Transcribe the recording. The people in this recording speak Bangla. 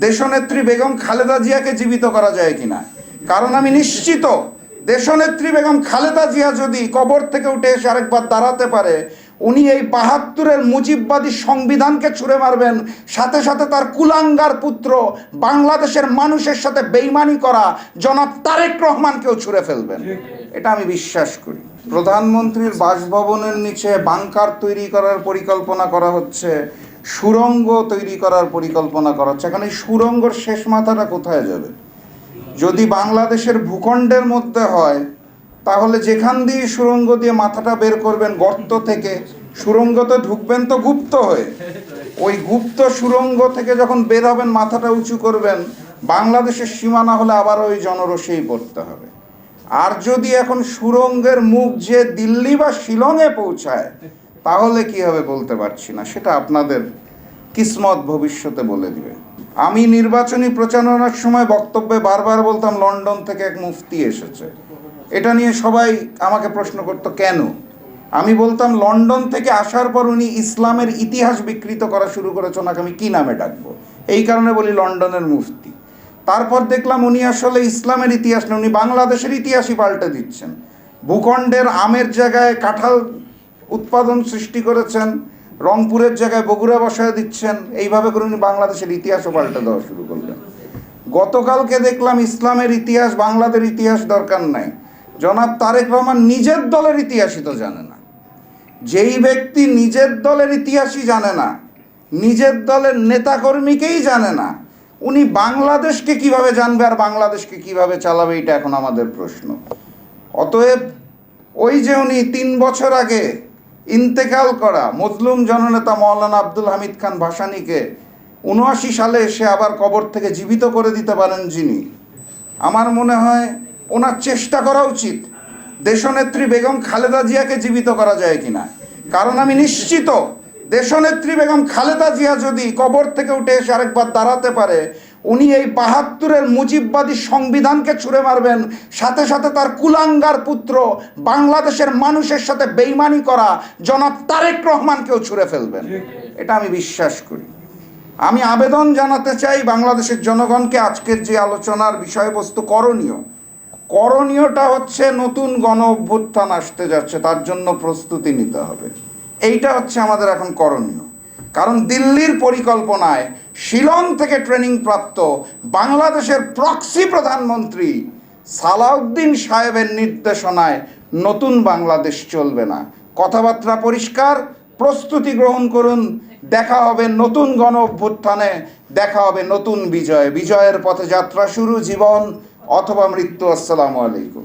দেশনেত্রী বেগম খালেদা জিয়াকে জীবিত করা যায় কিনা। কারণ আমি নিশ্চিত দেশনেত্রী বেগম খালেদা জিয়া যদি কবর থেকে উঠে এসে আরেকবার দাঁড়াতে পারে, উনি এই ৭২-এর মুজিববাদী সংবিধানকে ছুঁড়ে মারবেন, সাথে সাথে তার কুলাঙ্গার পুত্র বাংলাদেশের মানুষের সাথে বেইমানি করা জনাব তারেক রহমানকেও ছুঁড়ে ফেলবেন। এটা আমি বিশ্বাস করি। প্রধানমন্ত্রীর বাসভবনের নিচে বাংকার তৈরি করার পরিকল্পনা করা হচ্ছে, সুড়ঙ্গ তৈরি করার পরিকল্পনা করা হচ্ছে। এখন এই সুড়ঙ্গর শেষ মাথাটা কোথায় যাবে? যদি বাংলাদেশের ভূখণ্ডের মধ্যে হয়, তাহলে যেখান দিয়ে সুড়ঙ্গ দিয়ে মাথাটা বের করবেন গর্ত থেকে, সুড়ঙ্গতে ঢুকবেন তো গুপ্ত হয়ে, ওই গুপ্ত সুড়ঙ্গ থেকে যখন বের হবেন মাথাটা উঁচু করবেন, বাংলাদেশের সীমানা হলে আবার ওই জনরসেই পড়তে হবে। আর যদি এখন সুড়ঙ্গের মুখ যে দিল্লি বা শিলংয়ে পৌঁছায়, তাহলে কি হবে বলতে পারছি না, সেটা আপনাদের কিসমত ভবিষ্যতে বলে দিবে। আমি নির্বাচনী প্রচারণার সময় বক্তব্যে বারবার বলতাম লন্ডন থেকে এক মুফতি এসেছে। এটা নিয়ে সবাই আমাকে প্রশ্ন করতো কেন। আমি বলতাম লন্ডন থেকে আসার পর উনি ইসলামের ইতিহাস বিকৃত করা শুরু করেছে, ওনাকে আমি কী নামে ডাকবো, এই কারণে বলি লন্ডনের মুফতি। তারপর দেখলাম উনি আসলে ইসলামের ইতিহাস না, উনি বাংলাদেশের ইতিহাসই পাল্টে দিচ্ছেন। ভূখণ্ডের আমের জায়গায় কাঁঠাল উৎপাদন সৃষ্টি করেছেন, রংপুরের জায়গায় বগুড়া বসায় দিচ্ছেন, এইভাবে করে উনি বাংলাদেশের ইতিহাসও পাল্টে দেওয়া শুরু করলেন। গতকালকে দেখলাম ইসলামের ইতিহাস, বাংলাদেশের ইতিহাস দরকার নাই, জনাব তারেক রহমান নিজের দলের ইতিহাসই তো জানে না। যেই ব্যক্তি নিজের দলের ইতিহাসই জানে না, নিজের দলের নেতাকর্মীকেই জানে না, উনি বাংলাদেশকে কিভাবে জানবে আর বাংলাদেশকে কিভাবে চালাবে, এটা এখন আমাদের প্রশ্ন। অতএব ওই যে উনি ৩ বছর আগে ইন্তেকাল করা মজলুম জননেতা মৌলানা আব্দুল হামিদ খান ভাসানীকে ৭৯ সালে এসে আবার কবর থেকে জীবিত করে দিতে পারেন যিনি, আমার মনে হয় ওনার চেষ্টা করা উচিত দেশনেত্রী বেগম খালেদা জিয়াকে জীবিত করা যায় কিনা। কারণ আমি নিশ্চিত দেশনেত্রী বেগম খালেদা জিয়া যদি কবর থেকে উঠে এসে আরেকবার দাঁড়াতে পারে, উনি এই ৭২-এর মুজিববাদী সংবিধানকে ছুঁড়ে মারবেন, সাথে সাথে তার কুলাঙ্গার পুত্র বাংলাদেশের মানুষের সাথে বেইমানি করা জনাব তারেক রহমানকেও ছুঁড়ে ফেলবেন। এটা আমি বিশ্বাস করি। আমি আবেদন জানাতে চাই বাংলাদেশের জনগণকে, আজকের যে আলোচনার বিষয়বস্তু করণীয়টা হচ্ছে নতুন গণ অভ্যুত্থান আসতে যাচ্ছে, তার জন্য প্রস্তুতি নিতে হবে। এইটা হচ্ছে আমাদের এখন করণীয়। কারণ দিল্লির পরিকল্পনায় শিলং থেকে ট্রেনিং প্রাপ্ত বাংলাদেশের প্রক্সি প্রধানমন্ত্রী সালাউদ্দিন সাহেবের নির্দেশনায় নতুন বাংলাদেশ চলবে না। কথাবার্তা পরিষ্কার, প্রস্তুতি গ্রহণ করুন। দেখা হবে নতুন গণ অভ্যুত্থানে, দেখা হবে নতুন বিজয়। বিজয়ের পথে যাত্রা শুরু, জীবন অথবা মৃত্যু। আসসালামু আলাইকুম।